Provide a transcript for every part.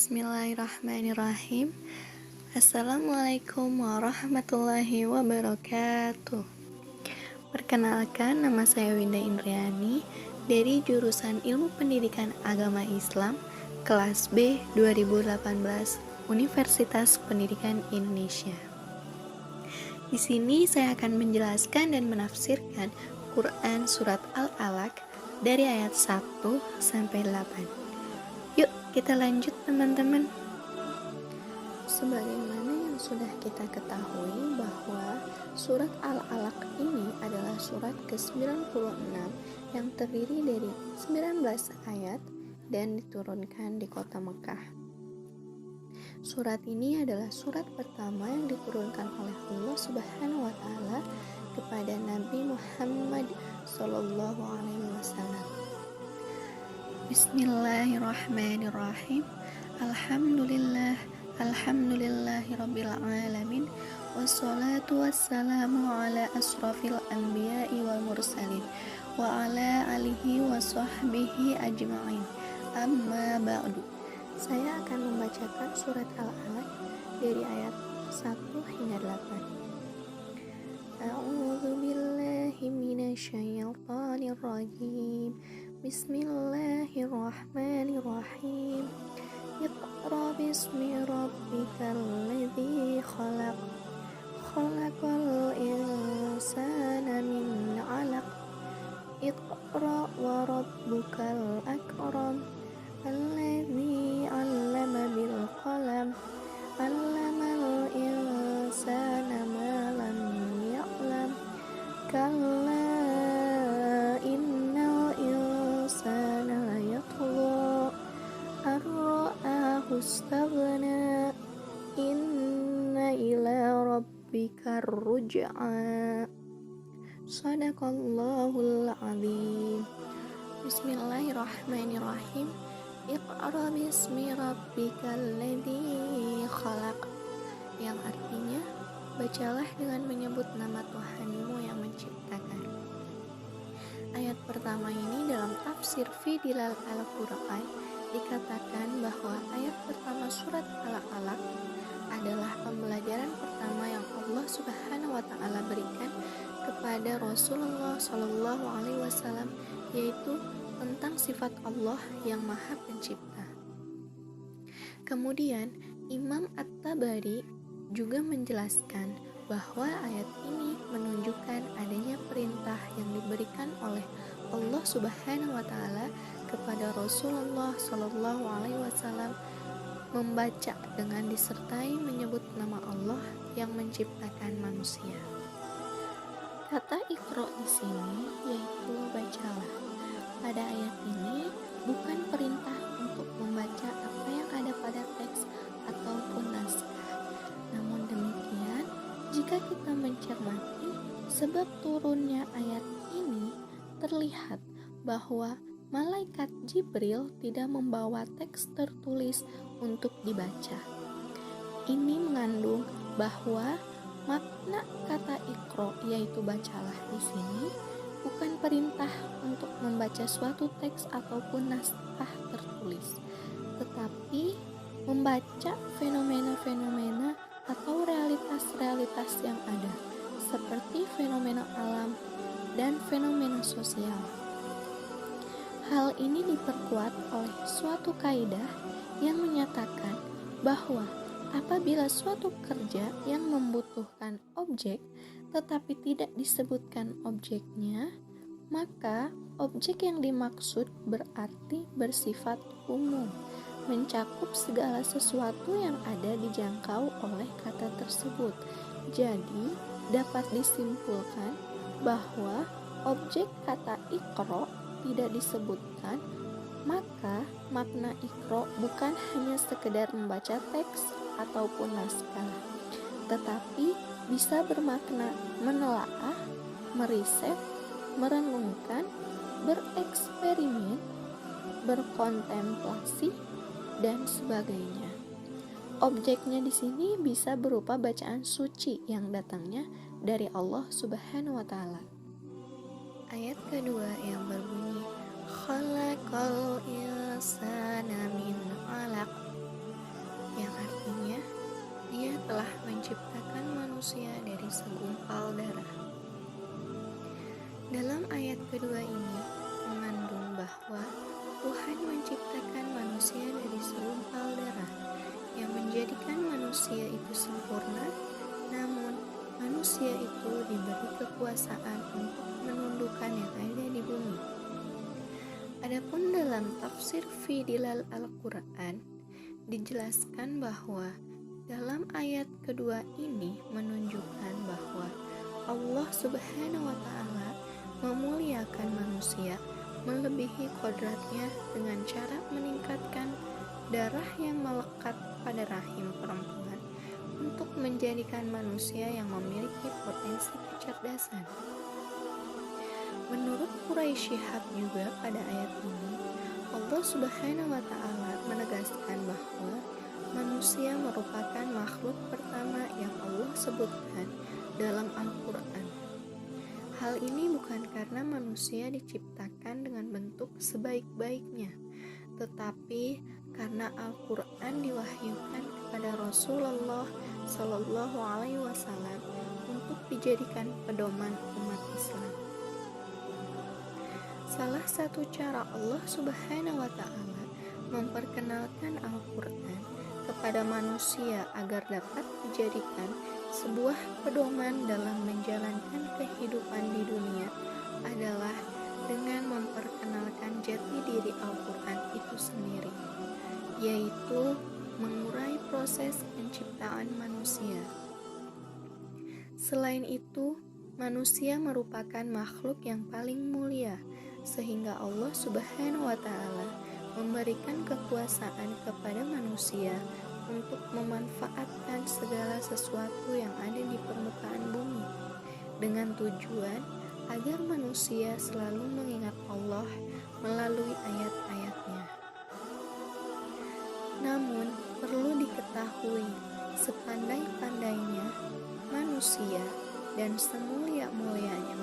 Bismillahirrahmanirrahim. Assalamualaikum warahmatullahi wabarakatuh. Perkenalkan, nama saya Winda Indriani dari jurusan Ilmu Pendidikan Agama Islam kelas B 2018 Universitas Pendidikan Indonesia. Di sini saya akan menjelaskan dan menafsirkan Quran surat Al-Alaq dari ayat 1 sampai 8. Yuk kita lanjut teman-teman. Sebagaimana yang sudah kita ketahui bahwa surat Al-Alaq ini adalah surat ke-96 yang terdiri dari 19 ayat dan diturunkan di kota Mekah. Surat ini adalah surat pertama yang diturunkan oleh Allah Subhanahu wa taala kepada Nabi Muhammad sallallahu alaihi wasallam. Bismillahirrahmanirrahim. Alhamdulillahirabbil alamin. Wassalatu wassalamu ala asrafil anbiya'i wal mursalin wa ala alihi wa sahbihi ajma'in. Amma ba'du. Saya akan membacakan surat Al-Alaq dari ayat 1 hingga 8. A'udzu billahi minasyaitonir rajim. Bismillahirrahmanirrahim. Iqra bismi rabbikal ladzi khalaq. Khalaqal insana min 'alaq. Iqra wa rabbukal akram. Alladzi 'allama bil qalam. 'Allamal insana ma lam ya'lam. Kalla innal insana layatgha ar-ra'ahu istaghna. Inna ila rabbikar ruj'a. Shadaqallahul azim. Bismillahirrahmanirrahim. Iqra bismi rabbikal ladzi khalaq, yang artinya bacalah dengan menyebut nama Tuhanmu yang menciptakan. Ayat pertama ini dalam tafsir Fidilal Al-Quran dikatakan bahwa ayat pertama surat Al-Alaq adalah pembelajaran pertama yang Allah Subhanahu wa taala berikan kepada Rasulullah Shallallahu alaihi wasallam, yaitu tentang sifat Allah yang Maha Pencipta. Kemudian Imam At-Tabari juga menjelaskan bahwa ayat ini menunjukkan adanya perintah yang diberikan oleh Allah Subhanahu wa taala kepada Rasulullah Shallallahu alaihi wasallam membaca dengan disertai menyebut nama Allah yang menciptakan manusia. Kata Iqra di sini yaitu bacalah. Pada ayat ini bukan perintah untuk membaca apa yang ada pada teks ataupun naskah. Namun demikian, jika kita mencermati sebab turunnya ayat ini, terlihat bahwa malaikat Jibril tidak membawa teks tertulis untuk dibaca. Ini mengandung bahwa makna kata Iqra yaitu bacalah di sini bukan perintah untuk membaca suatu teks ataupun naskah tertulis, tetapi membaca fenomena-fenomena atau realitas-realitas yang ada, seperti fenomena alam dan fenomena sosial. Hal ini diperkuat oleh suatu kaidah yang menyatakan bahwa apabila suatu kerja yang membutuhkan objek tetapi tidak disebutkan objeknya, maka objek yang dimaksud berarti bersifat umum, mencakup segala sesuatu yang ada dijangkau oleh kata tersebut. Jadi, dapat disimpulkan bahwa objek kata Iqra tidak disebutkan, maka makna Iqra bukan hanya sekedar membaca teks ataupun naskah, tetapi bisa bermakna menelaah, meriset, merenungkan, bereksperimen, berkontemplasi, dan sebagainya. Objeknya di sini bisa berupa bacaan suci yang datangnya dari Allah Subhanahu wa taala. Ayat kedua yang berbunyi khalaqal insana min 'alaq. yang artinya Dia telah menciptakan manusia dari segumpal darah. Dalam ayat kedua ini mengandung bahwa Tuhan menciptakan manusia dari segumpal darah yang menjadikan manusia itu sempurna, namun manusia itu diberi kekuasaan untuk menundukkan yang ada di bumi. Adapun dalam tafsir Fidilal Al-Quran dijelaskan bahwa dalam ayat kedua ini menunjukkan bahwa Allah Subhanahu wa Ta'ala memuliakan manusia melebihi kodratnya dengan cara meningkatkan darah yang melekat pada rahim perempuan untuk menjadikan manusia yang memiliki potensi kecerdasan. Menurut Quraisy Shihab juga pada ayat ini, Allah Subhanahu wa Ta'ala menegaskan bahwa manusia merupakan makhluk pertama yang Allah sebutkan dalam Al-Quran. Hal ini bukan karena manusia diciptakan dengan bentuk sebaik-baiknya, tetapi karena Al-Quran diwahyukan kepada Rasulullah Shallallahu Alaihi Wasallam untuk dijadikan pedoman umat Islam. Salah satu cara Allah Subhanahu wa Ta'ala memperkenalkan Al-Quran kepada manusia agar dapat dijadikan sebuah pedoman dalam menjalankan kehidupan di dunia adalah dengan memperkenalkan jati diri Al-Quran itu sendiri, yaitu mengurai proses penciptaan manusia. Selain itu, manusia merupakan makhluk yang paling mulia, sehingga Allah Subhanahu wa Ta'ala memberikan kekuasaan kepada manusia untuk memanfaatkan segala sesuatu yang ada di permukaan bumi dengan tujuan agar manusia selalu mengingat Allah melalui ayat-ayatnya. Namun perlu diketahui, sepandai-pandainya manusia dan semulia-mulianya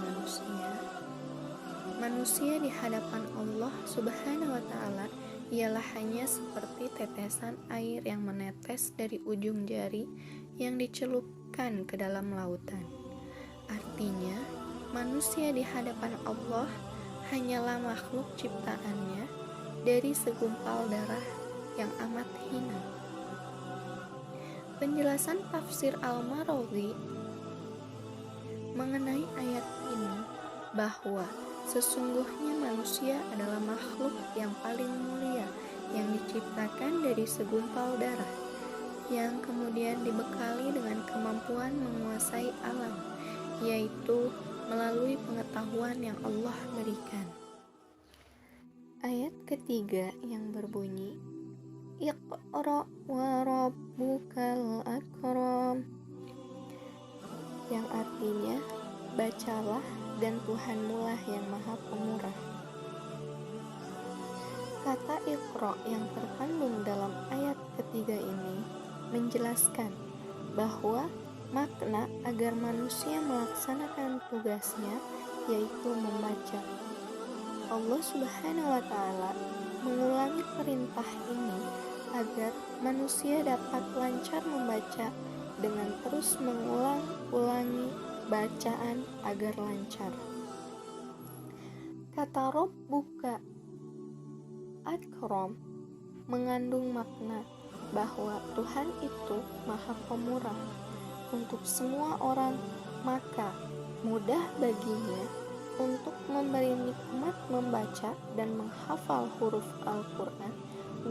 manusia di hadapan Allah Subhanahu wa Ta'ala ialah hanya seperti tetesan air yang menetes dari ujung jari yang dicelupkan ke dalam lautan. Artinya, manusia di hadapan Allah hanyalah makhluk ciptaannya dari segumpal darah yang amat hina. Penjelasan tafsir Al-Marawzi mengenai ayat ini bahwa sesungguhnya manusia adalah makhluk yang paling mulia yang diciptakan dari segumpal darah, yang kemudian dibekali dengan kemampuan menguasai alam, yaitu melalui pengetahuan yang Allah berikan. Ayat ketiga yang berbunyi, Iqra wa rabbukal akram, yang artinya bacalah dan Tuhanmulah yang maha pemurah. Kata Iqra yang terkandung dalam ayat ketiga ini menjelaskan bahwa makna agar manusia melaksanakan tugasnya yaitu membaca. Allah Subhanahu wa Ta'ala mengulangi perintah ini agar manusia dapat lancar membaca dengan terus mengulang-ulangi bacaan agar lancar. Kata Rabbuka Akram mengandung makna bahwa Tuhan itu maha pemurah untuk semua orang, maka mudah baginya untuk memberi nikmat membaca dan menghafal huruf Al-Quran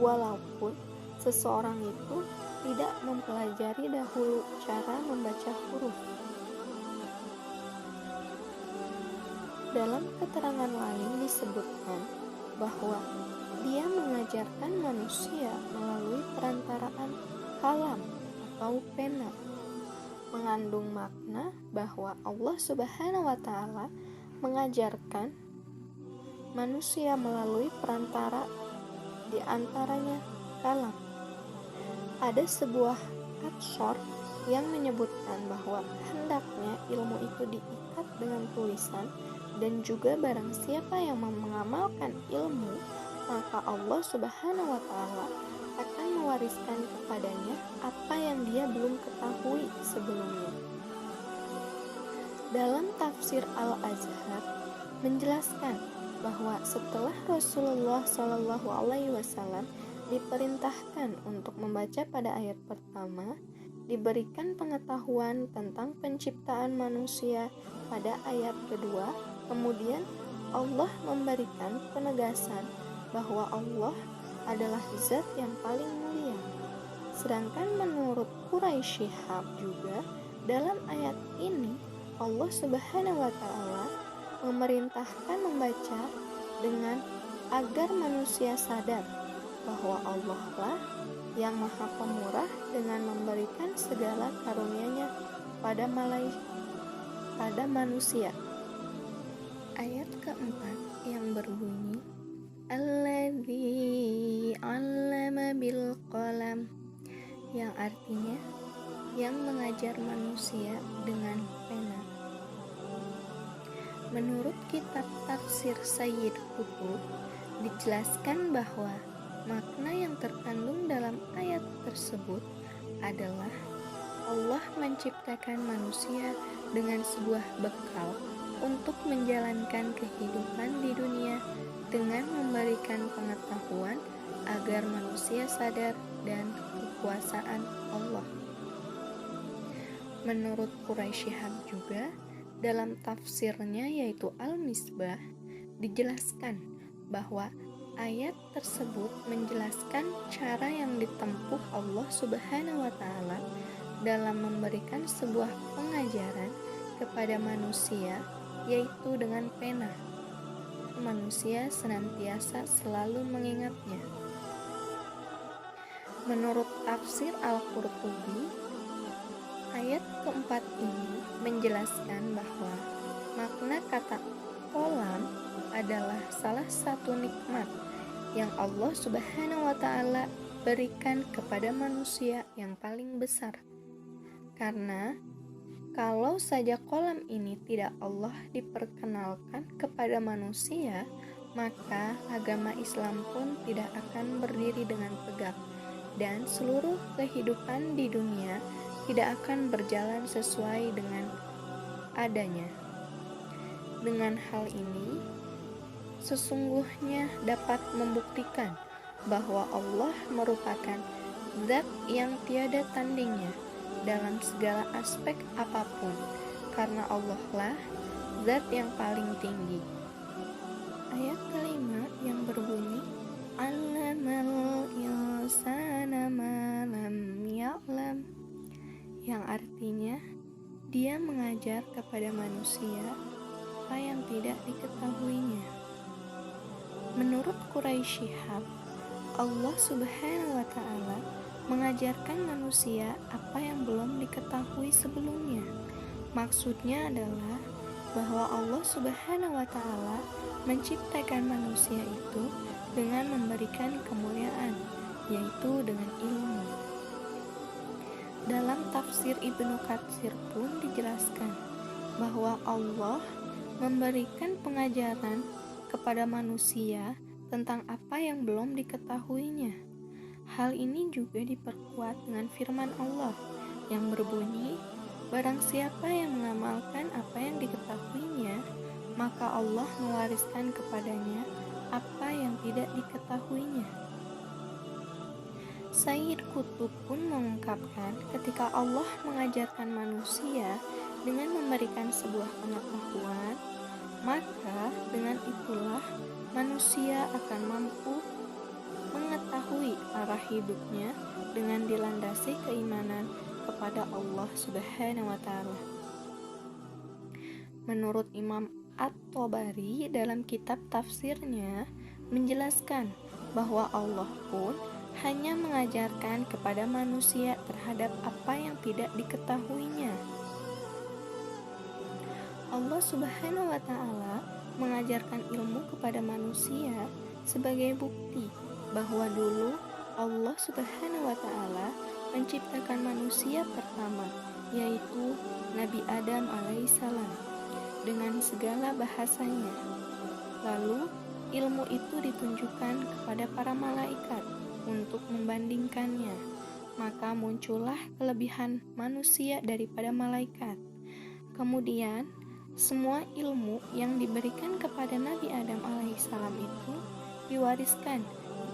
walaupun seseorang itu tidak mempelajari dahulu cara membaca huruf. Dalam keterangan lain disebutkan bahwa Dia mengajarkan manusia melalui perantaraan kalam atau pena, mengandung makna bahwa Allah Subhanahu wa Ta'ala mengajarkan manusia melalui perantara di antaranya kalam. Ada sebuah atsor yang menyebutkan bahwa hendaknya ilmu itu diikat dengan tulisan, dan juga barang siapa yang mengamalkan ilmu, maka Allah Subhanahu wa Ta'ala akan mewariskan kepadanya apa yang dia belum ketahui sebelumnya. Dalam tafsir Al-Azhar menjelaskan bahwa setelah Rasulullah Shallallahu Alaihi Wasallam diperintahkan untuk membaca pada ayat pertama, diberikan pengetahuan tentang penciptaan manusia pada ayat kedua, kemudian Allah memberikan penegasan bahwa Allah adalah zat yang paling mulia. Sedangkan menurut Quraisy Shihab juga dalam ayat ini Allah Subhanahu wa taala memerintahkan membaca dengan agar manusia sadar bahwa Allah lah yang Maha Pemurah dengan memberikan segala karunia-Nya pada manusia. Ayat keempat yang berbunyi Alladzi 'allama bil qalam, yang artinya yang mengajar manusia dengan pena. Menurut kitab tafsir Sayyid Qutb dijelaskan bahwa makna yang terkandung dalam ayat tersebut adalah Allah menciptakan manusia dengan sebuah bekal untuk menjalankan kehidupan di dunia dengan memberikan pengetahuan agar manusia sadar dan kekuasaan Allah. Menurut Quraisy Shihab juga dalam tafsirnya yaitu Al-Misbah dijelaskan bahwa ayat tersebut menjelaskan cara yang ditempuh Allah Subhanahu wa taala dalam memberikan sebuah pengajaran kepada manusia, yaitu dengan pena. Manusia senantiasa selalu mengingatnya. Menurut tafsir Al-Qurtubi, ayat keempat ini menjelaskan bahwa makna kata kolam adalah salah satu nikmat yang Allah Subhanahu wa taala berikan kepada manusia yang paling besar. Karena kalau saja kolam ini tidak Allah diperkenalkan kepada manusia, maka agama Islam pun tidak akan berdiri dengan tegak dan seluruh kehidupan di dunia tidak akan berjalan sesuai dengan adanya. Dengan hal ini, sesungguhnya dapat membuktikan bahwa Allah merupakan zat yang tiada tandingnya dalam segala aspek apapun, karena Allah lah zat yang paling tinggi. Ayat kelima yang berbunyi Allamal insana ma lam ya'lam, yang artinya Dia mengajar kepada manusia apa yang tidak diketahuinya. Menurut Quraisy Shihab, Allah Subhanahu wa taala mengajarkan manusia apa yang belum diketahui sebelumnya. Maksudnya adalah bahwa Allah Subhanahu wa taala menciptakan manusia itu dengan memberikan kemuliaan, yaitu dengan ilmu. Dalam tafsir Ibnu Katsir pun dijelaskan bahwa Allah memberikan pengajaran kepada manusia tentang apa yang belum diketahuinya. Hal ini juga diperkuat dengan firman Allah yang berbunyi, barang siapa yang mengamalkan apa yang diketahuinya, maka Allah mewariskan kepadanya apa yang tidak diketahuinya. Sayyid Qutb pun mengungkapkan ketika Allah mengajarkan manusia dengan memberikan sebuah pengetahuan, maka dengan itulah manusia akan mampu mengetahui arah hidupnya dengan dilandasi keimanan kepada Allah Subhanahu wa taala. Menurut Imam At-Tabari dalam kitab tafsirnya menjelaskan bahwa Allah pun hanya mengajarkan kepada manusia terhadap apa yang tidak diketahuinya. Allah Subhanahu wa taala mengajarkan ilmu kepada manusia sebagai bukti bahwa dulu Allah Subhanahu wa taala menciptakan manusia pertama, yaitu Nabi Adam alaihissalam dengan segala bahasanya. Lalu ilmu itu ditunjukkan kepada para malaikat untuk membandingkannya, maka muncullah kelebihan manusia daripada malaikat. Kemudian, semua ilmu yang diberikan kepada Nabi Adam alaihissalam itu diwariskan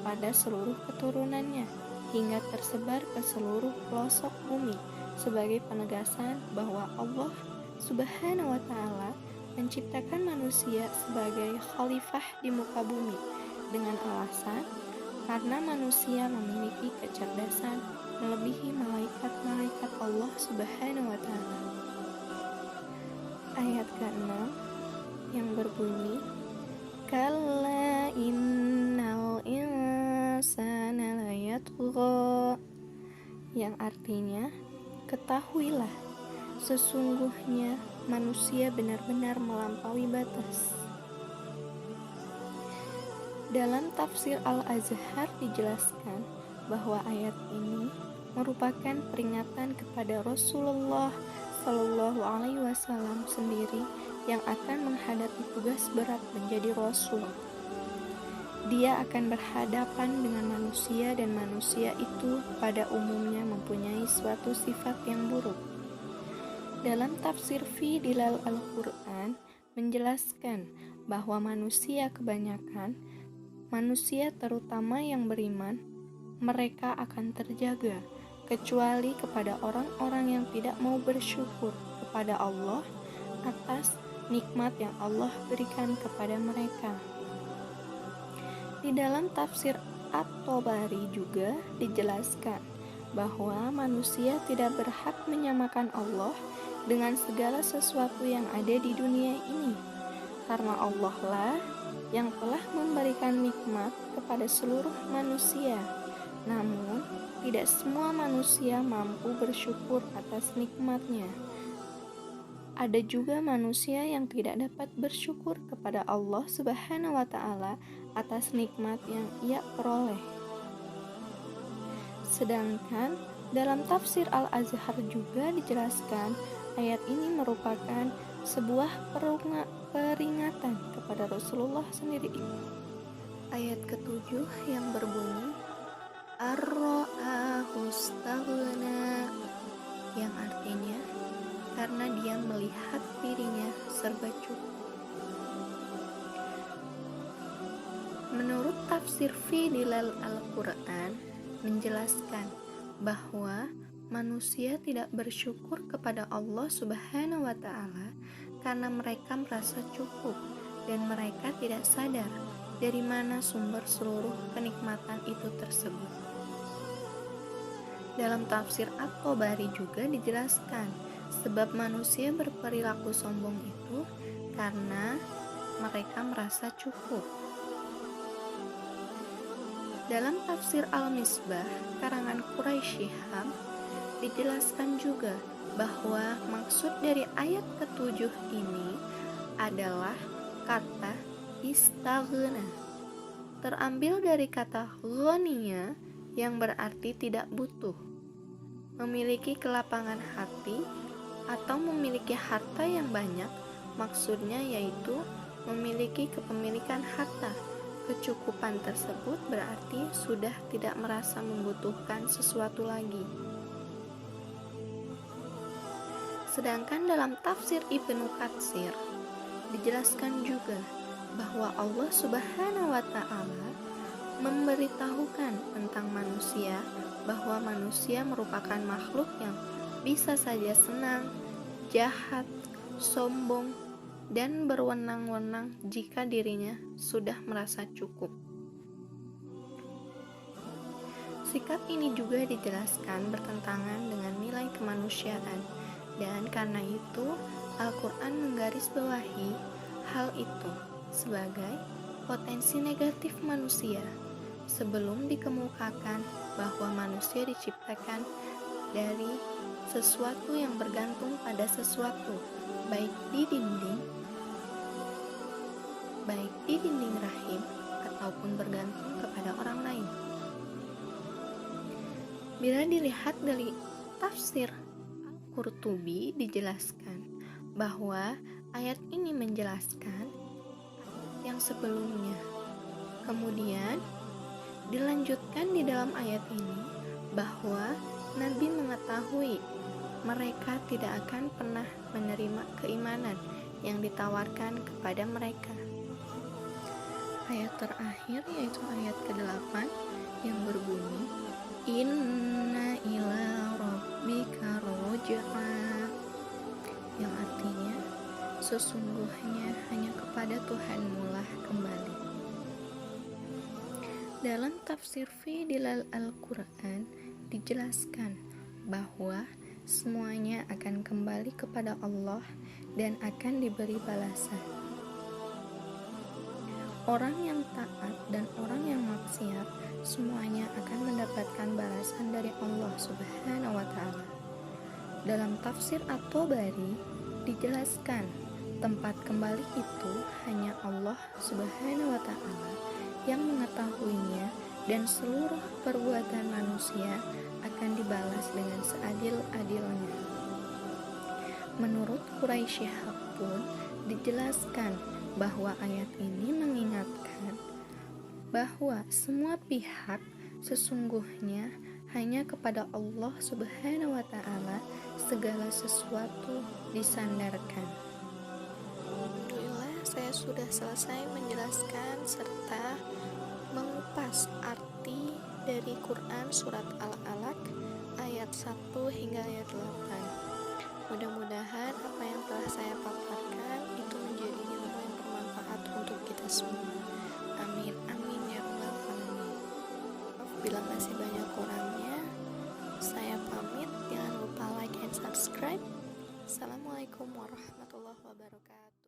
kepada seluruh keturunannya hingga tersebar ke seluruh pelosok bumi sebagai penegasan bahwa Allah Subhanahu wa Ta'ala menciptakan manusia sebagai khalifah di muka bumi dengan alasan karena manusia memiliki kecerdasan melebihi malaikat-malaikat Allah Subhanahu wa Ta'ala. Ayat ke-6 yang berbunyi, Kalla innal insana layatgha, yang artinya, ketahuilah, sesungguhnya manusia benar-benar melampaui batas. Dalam tafsir Al-Azhar dijelaskan bahwa ayat ini merupakan peringatan kepada Rasulullah Shallallahu Alaihi Wasallam sendiri yang akan menghadapi tugas berat menjadi Rasul. Dia akan berhadapan dengan manusia dan manusia itu pada umumnya mempunyai suatu sifat yang buruk. Dalam tafsir Fi Dilal Al-Quran menjelaskan bahwa manusia kebanyakan, manusia terutama yang beriman, mereka akan terjaga, kecuali kepada orang-orang yang tidak mau bersyukur kepada Allah atas nikmat yang Allah berikan kepada mereka. Di dalam tafsir At-Tabari juga dijelaskan bahwa manusia tidak berhak menyamakan Allah dengan segala sesuatu yang ada di dunia ini, karena Allah lah yang telah memberikan nikmat kepada seluruh manusia. Namun, tidak semua manusia mampu bersyukur atas nikmatnya. Ada juga manusia yang tidak dapat bersyukur kepada Allah Subhanahu wa Ta'ala atas nikmat yang ia peroleh. Sedangkan dalam tafsir Al-Azhar juga dijelaskan ayat ini merupakan sebuah peringatan kepada Rasulullah sendiri. Ayat ke-7 yang berbunyi, Ar-ra'ahu istaghna, yang artinya karena dia melihat dirinya serba cukup. Menurut tafsir Fi Dilal Al-Quran menjelaskan bahwa manusia tidak bersyukur kepada Allah Subhanahu wa Ta'ala karena mereka merasa cukup dan mereka tidak sadar dari mana sumber seluruh kenikmatan itu tersebut. Dalam tafsir At-Tabari juga dijelaskan sebab manusia berperilaku sombong itu karena mereka merasa cukup. Dalam tafsir Al-Misbah karangan Quraisy Shihab dijelaskan juga bahwa maksud dari ayat ke-7 ini adalah kata istaghna, terambil dari kata ghaniya yang berarti tidak butuh, memiliki kelapangan hati atau memiliki harta yang banyak, maksudnya yaitu memiliki kepemilikan harta. Kecukupan tersebut berarti sudah tidak merasa membutuhkan sesuatu lagi. Sedangkan dalam tafsir Ibnu Katsir dijelaskan juga bahwa Allah Subhanahu wa Ta'ala memberitahukan tentang manusia bahwa manusia merupakan makhluk yang bisa saja senang, jahat, sombong, dan berwenang-wenang jika dirinya sudah merasa cukup. Sikap ini juga dijelaskan bertentangan dengan nilai kemanusiaan, dan karena itu Al-Quran menggarisbawahi hal itu sebagai potensi negatif manusia sebelum dikemukakan bahwa manusia diciptakan dari sesuatu yang bergantung pada sesuatu, baik di dinding rahim ataupun bergantung kepada orang lain. Bila dilihat dari tafsir Al-Qurtubi dijelaskan bahwa ayat ini menjelaskan yang sebelumnya. Kemudian Dilanjutkan di dalam ayat ini bahwa Nabi mengetahui mereka tidak akan pernah menerima keimanan yang ditawarkan kepada mereka. Ayat terakhir yaitu ayat ke-8 yang berbunyi Inna ila rabbika roj'a, yang artinya sesungguhnya hanya kepada Tuhanmu lah kembali. Dalam tafsir fi dilal Al-Quran dijelaskan bahwa semuanya akan kembali kepada Allah dan akan diberi balasan. Orang yang taat dan orang yang maksiat semuanya akan mendapatkan balasan dari Allah Subhanahu wa Ta'ala. Dalam tafsir At-Tabari dijelaskan tempat kembali itu hanya Allah Subhanahu wa Ta'ala yang mengetahuinya, dan seluruh perbuatan manusia akan dibalas dengan seadil-adilnya. Menurut Quraisy Shihab pun dijelaskan bahwa ayat ini mengingatkan bahwa semua pihak sesungguhnya hanya kepada Allah Subhanahu wa Ta'ala segala sesuatu disandarkan. Alhamdulillah, saya sudah selesai menjelaskan serta mengupas arti dari Quran surat Al-Alaq ayat 1 hingga ayat 8. Mudah-mudahan apa yang telah saya paparkan itu menjadi ilmu yang bermanfaat untuk kita semua. Amin, amin ya rabbal alamin. Bila masih banyak kurangnya, saya pamit. Jangan lupa like and subscribe. Assalamualaikum warahmatullahi wabarakatuh.